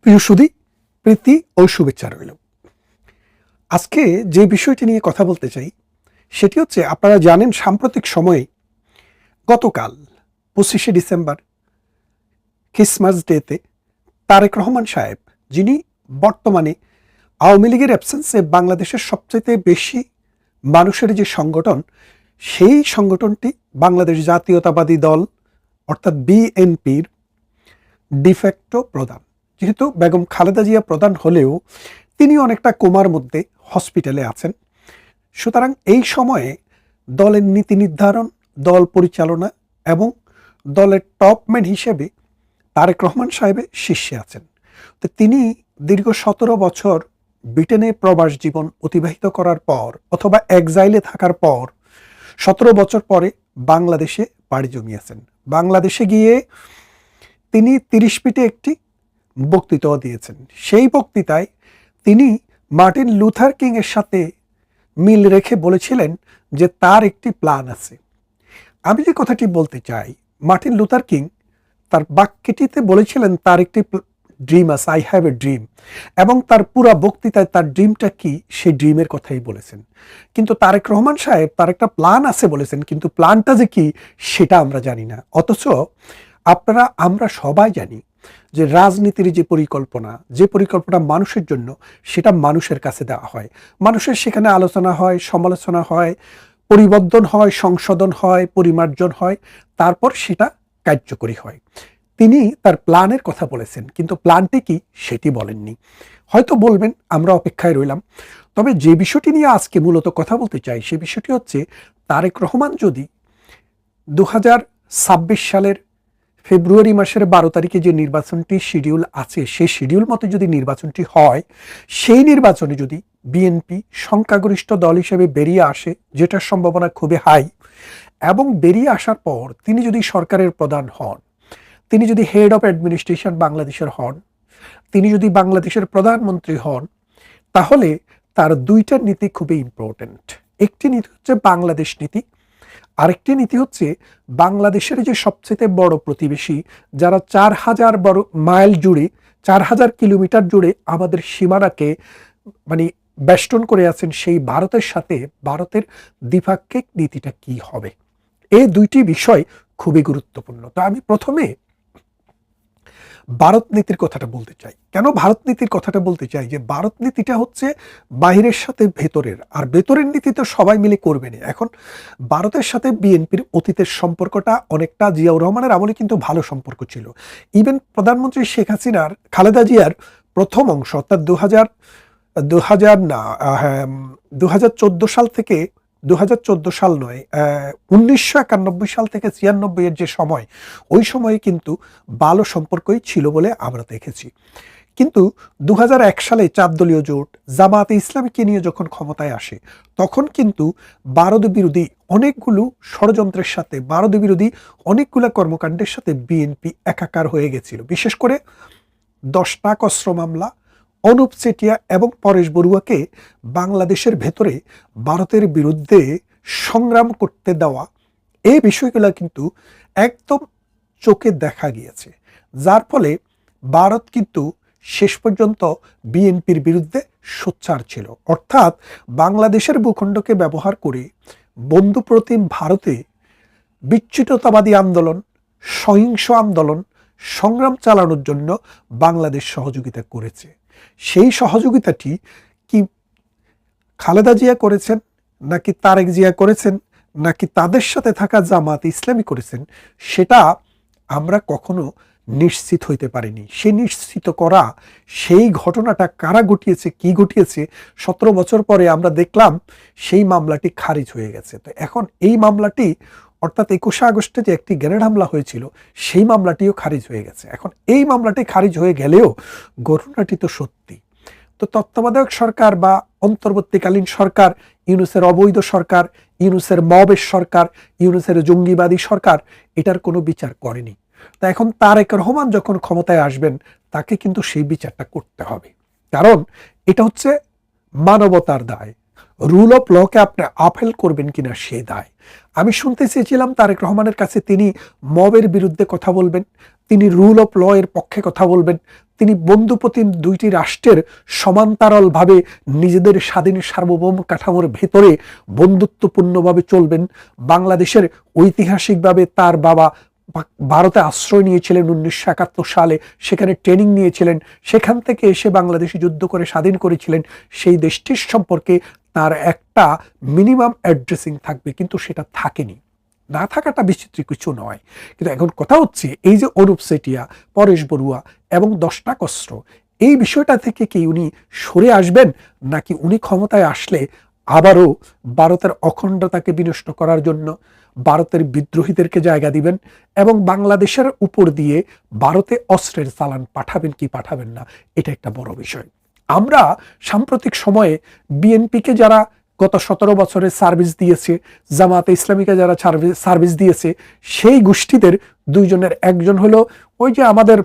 প্রিয় সুধী, প্রীতি ও শুভেচ্ছা রইল। আজকে যে বিষয়টি নিয়ে কথা বলতে চাই সেটি হচ্ছে, আপনারা জানেন সাম্প্রতিক সময়ে গতকাল 25শে ডিসেম্বর ক্রিসমাস ডেতে তারেক রহমান সাহেব, যিনি বর্তমানে আওয়ামী লীগের অ্যাবসেন্সে বাংলাদেশের সবচাইতে বেশি মানুষের যে সংগঠন, সেই সংগঠনটি বাংলাদেশ জাতীয়তাবাদী দল অর্থাৎ বিএনপির ডিফ্যাক্টো প্রধান। যেহেতু বেগম খালেদা জিয়া প্রধান হলেও তিনি অনেকটা কোমার মধ্যে হসপিটালে আছেন, সুতরাং এই সময়ে দলের নীতি নির্ধারণ, দল পরিচালনা এবং দলের টপম্যান হিসেবে তারেক রহমান সাহেবের শীর্ষে আছেন। তো তিনি দীর্ঘ 17 বছর ব্রিটেনে প্রবাস জীবন অতিবাহিত করার পর অথবা এক্সাইলে থাকার পর 17 বছর পরে বাংলাদেশে পাড়ি জমিয়েছেন। বাংলাদেশে গিয়ে তিনি 30 ফিটে একটি বক্তৃতাও দিয়েছেন। সেই বক্তৃতায় তিনি মার্টিন লুথার কিং এর সাথে মিল রেখে বলেছিলেন যে তার একটি প্ল্যান আছে। আমি যে কথাটি বলতে চাই, মার্টিন লুথার কিং তার বাক্যটিতে বলেছিলেন তার একটি ড্রিম আছে, আই হ্যাভ এ ড্রিম, এবং তার পুরা বক্তৃতায় তার ড্রিমটা কি সেই ড্রিমের কথাই বলেছেন। কিন্তু তারেক রহমান সাহেব তার একটা প্ল্যান আছে বলেছেন, কিন্তু প্ল্যানটা যে কি সেটা আমরা জানি না। অথচ আমরা সবাই জানি যে রাজনীতির যে পরিকল্পনা মানুষের জন্য, সেটা মানুষের কাছে দেওয়া হয়। মানুষের সেখানে আলোচনা হয়, সমালোচনা হয়, পরিবর্তন হয়, সংশোধন হয়, পরিমার্জন হয়, তারপর সেটা কার্যকরী হয়। তিনি তার প্ল্যানের কথা বলেছেন, কিন্তু প্ল্যানটি কি সেটি বলেননি। হয়তো বলবেন, আমরা অপেক্ষায় রইলাম। তবে যে বিষয়টি নিয়ে আজকে মূলত কথা বলতে চাই, সে বিষয়টি হচ্ছে, তারেক রহমান যদি 2026 সালের ফেব্রুয়ারি মাসের 12 তারিখে যে নির্বাচনটি শিডিউল আছে, সেই শিডিউল মতো যদি নির্বাচনটি হয়, সেই নির্বাচনে যদি বিএনপি সংখ্যাগরিষ্ঠ দল হিসেবে বেরিয়ে আসে, যেটার সম্ভাবনা খুবই হাই, এবং বেরিয়ে আসার পর তিনি যদি সরকারের প্রধান হন, তিনি যদি হেড অফ অ্যাডমিনিস্ট্রেশন বাংলাদেশের হন, তিনি যদি বাংলাদেশের প্রধানমন্ত্রী হন, তাহলে তার দুইটা নীতি খুবই ইম্পর্টেন্ট। একটি নীতি হচ্ছে বাংলাদেশ নীতি, আরেকটি নীতি হচ্ছে বাংলাদেশের যে সবচেয়ে বড় প্রতিবেশী, যারা 4000 মাইল জুড়ে, 4000 কিলোমিটার জুড়ে আমাদের সীমানাকে বেষ্টন করে আছেন, সেই ভারতের সাথে ভারতের দ্বিপাক্ষিক নীতিটা কি হবে। এই দুইটি বিষয় খুবই গুরুত্বপূর্ণ। তো আমি প্রথমে ভারত নীতির কথাটা বলতে চাই। কেন ভারত নীতির কথাটা বলতে চাই? যে ভারত নীতিটা হচ্ছে বাহিরের সাথে ভেতরের, আর ভেতরের নীতি তো সবাই মিলে করবে না। এখন ভারতের সাথে বিএনপির অতীতের সম্পর্কটা অনেকটা জিয়াউর রহমানের আমলে কিন্তু ভালো সম্পর্ক ছিল। ইভেন প্রধানমন্ত্রী শেখ হাসিনার, খালেদা জিয়ার প্রথম অংশ অর্থাৎ 2014 সাল থেকে 2014 সাল নয়, 1991 সাল থেকে 96 এর যে সময়, ওই সময়ে কিন্তু ভালো সম্পর্কই ছিল বলে আমরা দেখেছি। কিন্তু 2001 সালে 4 দলীয় জোট জামায়াতে ইসলামীকে নিয়ে যখন ক্ষমতায় আসে, তখন কিন্তু ভারত বিরোধী অনেকগুলো ষড়যন্ত্রের সাথে, ভারত বিরোধী অনেকগুলো কর্মকাণ্ডের সাথে বিএনপি একাকার হয়ে গেছিল। বিশেষ করে 10টা অস্ত্র মামলা, অনুপ চেটিয়া এবং পরেশ বড়ুয়াকে বাংলাদেশের ভেতরে ভারতের বিরুদ্ধে সংগ্রাম করতে দেওয়া, এই বিষয়গুলো কিন্তু একদম চোখে দেখা গিয়েছে, যার ফলে ভারত কিন্তু শেষ পর্যন্ত বিএনপির বিরুদ্ধে সোচ্চার ছিল। অর্থাৎ বাংলাদেশের ভূখণ্ডকে ব্যবহার করে বন্ধুপ্রতিম ভারতে বিচ্ছিন্নতাবাদী আন্দোলন, সহিংস আন্দোলন, সংগ্রাম চালানোর জন্য বাংলাদেশ সহযোগিতা করেছে। সেই সহযোগিতাটি কি খালেদা জিয়া করেছেন, নাকি তারেক জিয়া করেছেন, নাকি তাদের সাথে থাকা জামাত ইসলামী করেছেন, সেটা আমরা কখনো নিশ্চিত হইতে পারিনি। সে নিশ্চিত করা সেই ঘটনাটা কারা ঘটিয়েছে, কি ঘটিয়েছে, 17 বছর পরে আমরা দেখলাম সেই মামলাটি খারিজ হয়ে গেছে। তো এখন এই মামলাটি, অর্থাৎ 21শে আগস্টে যে একটি গ্রেনেড হামলা হয়েছিল, সেই মামলাটিও খারিজ হয়ে গেছে। এখন এই মামলাটি খারিজ হয়ে গেলেও ঘটনাটি তো সত্যি। তো তত্ত্বাবধায়ক সরকার বা অন্তর্বর্তীকালীন সরকার, ইউনূসের অবৈধ সরকার, ইউনূসের মবের সরকার, ইউনূসের জঙ্গিবাদী সরকার এটার কোনো বিচার করেনি। তা এখন তারেক রহমান যখন ক্ষমতায় আসবেন, তাকে কিন্তু সেই বিচারটা করতে হবে, কারণ এটা হচ্ছে মানবতার দায়। রুল অফ লকে আপনি আপহেল করবেন কিনা সে দায়। আমি শুনতে চেয়েছিলাম তারেক রহমানের কাছে তিনি মবের বিরুদ্ধে কথা বলবেন, তিনি রুল অফ ল এর পক্ষে কথা বলবেন, তিনি বন্ধুপ্রতিম দুইটি রাষ্ট্রের সমান্তরালভাবে নিজেদের স্বাধীন সার্বভৌম কাঠামোর ভেতরে বন্ধুত্বপূর্ণভাবে চলবেন। বাংলাদেশের ঐতিহাসিকভাবে তার বাবা ভারতে আশ্রয় নিয়েছিলেন 1971 সালে, সেখানে ট্রেনিং নিয়েছিলেন, সেখান থেকে এসে বাংলাদেশে যুদ্ধ করে স্বাধীন করেছিলেন। সেই দেশটির সম্পর্কে তার একটা মিনিমাম অ্যাড্রেসিং থাকবে, কিন্তু সেটা থাকেনি। না থাকাটা বিচিত্র কিছু নয়, কিন্তু এখন কথা হচ্ছে এই যে অনুপ চেটিয়া, পরেশ বড়ুয়া এবং দশটা কষ্ট, এই বিষয়টা থেকে কি উনি সরে আসবেন, নাকি উনি ক্ষমতায় আসলে আবারও ভারতের অখণ্ডতাকে বিনষ্ট করার জন্য ভারতের বিদ্রোহীদেরকে জায়গা দিবেন এবং বাংলাদেশের উপর দিয়ে ভারতে অস্ত্রের চালান পাঠাবেন কি পাঠাবেন না, এটা একটা বড় বিষয়। আমরা সাম্প্রতিক সময়ে বিএনপিকে যারা গত 17 বছরে সার্ভিস দিয়েছে, জামাতে ইসলামীকে যারা সার্ভিস দিয়েছে, সেই গোষ্ঠীদের দুইজনের একজন হলো ওই যে আমাদের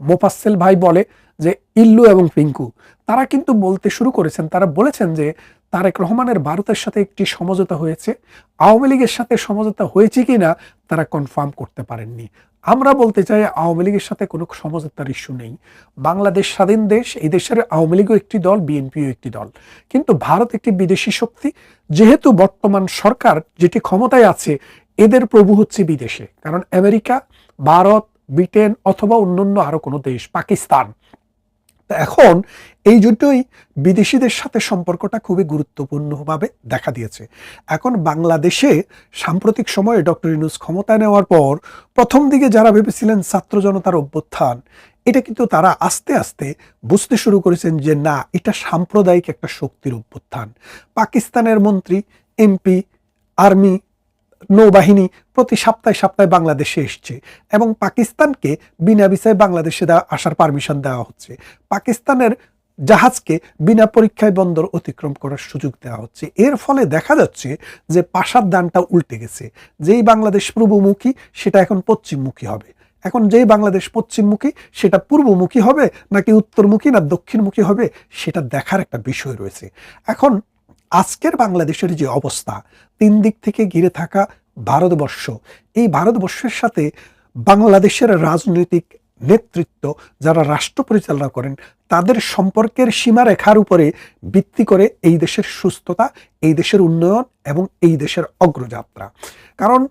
মোফাজ্জেল ভাই বলে যে ইল্লু এবং পিঙ্কু, তারা কিন্তু বলতে শুরু করেছেন, তারা বলেছেন যে তারেক রহমানের ভারতের সাথে একটি সমঝোতা হয়েছে, আওয়ামী লীগের সাথে সমঝোতা হয়েছে কিনা তারা কনফার্ম করতে পারেননি। আমরা বলতে চাই আওয়ামী লীগের সাথে কোনো সমঝোতার ইস্যু নেই। বাংলাদেশ স্বাধীন দেশ, এই দেশের আওয়ামী লীগও একটি দল, বিএনপিও একটি দল, কিন্তু ভারত একটি বিদেশি শক্তি। যেহেতু বর্তমান সরকার যেটি ক্ষমতায় আছে এদের প্রভু হচ্ছে বিদেশে, কারণ আমেরিকা, ভারত, ব্রিটেন অথবা অন্যান্য আরো কোনো দেশ, পাকিস্তান। এখন এই জন্যই বিদেশিদের সাথে সম্পর্কটা খুবই গুরুত্বপূর্ণভাবে দেখা দিয়েছে। এখন বাংলাদেশে সাম্প্রতিক সময়ে ডক্টর ইউনূস ক্ষমতায় নেওয়ার পর প্রথম দিকে যারা ভেবেছিলেন ছাত্র জনতার অভ্যুত্থান, এটা কিন্তু তারা আস্তে আস্তে বুঝতে শুরু করেছেন যে না, এটা সাম্প্রদায়িক একটা শক্তির অভ্যুত্থান। পাকিস্তানের মন্ত্রী, এমপি, আর্মি, নৌবাহিনী প্রতি সপ্তাহে সপ্তাহে বাংলাদেশে এসছে এবং পাকিস্তানকে বিনা ভিসায় বাংলাদেশে আসার পারমিশন দেওয়া হচ্ছে। পাকিস্তানের জাহাজকে বিনা পরীক্ষায় বন্দর অতিক্রম করার সুযোগ দেওয়া হচ্ছে। এর ফলে দেখা যাচ্ছে যে পাশার দানটা উল্টে গেছে। যেই বাংলাদেশ পূর্বমুখী সেটা এখন পশ্চিমমুখী হবে। এখন যেই বাংলাদেশ পশ্চিমমুখী সেটা পূর্বমুখী হবে নাকি উত্তরমুখী না দক্ষিণমুখী হবে, সেটা দেখার একটা বিষয় রয়েছে। এখন আজকের বাংলাদেশের যে অবস্থা, 3 দিক থেকে ঘিরে থাকা ভারতবর্ষ, এই ভারতবর্ষের সাথে বাংলাদেশের রাজনৈতিক নেতৃত্ব যারা রাষ্ট্র পরিচালনা করেন তাদের সম্পর্কের সীমারেখার উপরে ভিত্তি করে এই দেশের সুস্থতা, এই দেশের উন্নয়ন এবং এই দেশের অগ্রযাত্রা। কারণ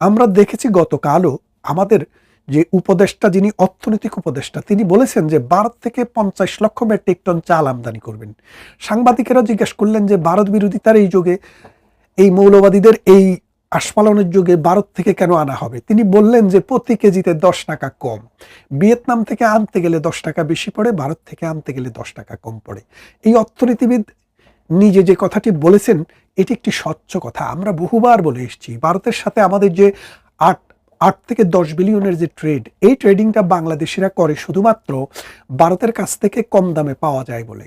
আমরা দেখেছি গতকালও আমাদের যে উপদেষ্টা, যিনি অর্থনৈতিক উপদেষ্টা, তিনি বলেছেন যে ভারত থেকে 50 লক্ষ মেট্রিক টন চাল আমদানি করবেন। সাংবাদিকেরা জিজ্ঞেস করলেন যে ভারত বিরোধিতার এই যুগে, এই মৌলবাদীদের এই আস্ফালনের যুগে ভারত থেকে কেন আনা হবে? তিনি বললেন যে প্রতি কেজিতে 10 টাকা কম। ভিয়েতনাম থেকে আনতে গেলে 10 টাকা বেশি পড়ে, ভারত থেকে আনতে গেলে 10 টাকা কম পড়ে। এই অর্থনীতিবিদ নিজে যে কথাটি বলেছেন এটি একটি স্বচ্ছ কথা। আমরা বহুবার বলে এসেছি ভারতের সাথে আমাদের যে 8 থেকে 10 বিলিয়নের যে ট্রেড, এই ট্রেডিংটা বাংলাদেশিরা করে শুধুমাত্র ভারতের কাছ থেকে কম দামে পাওয়া যায় বলে।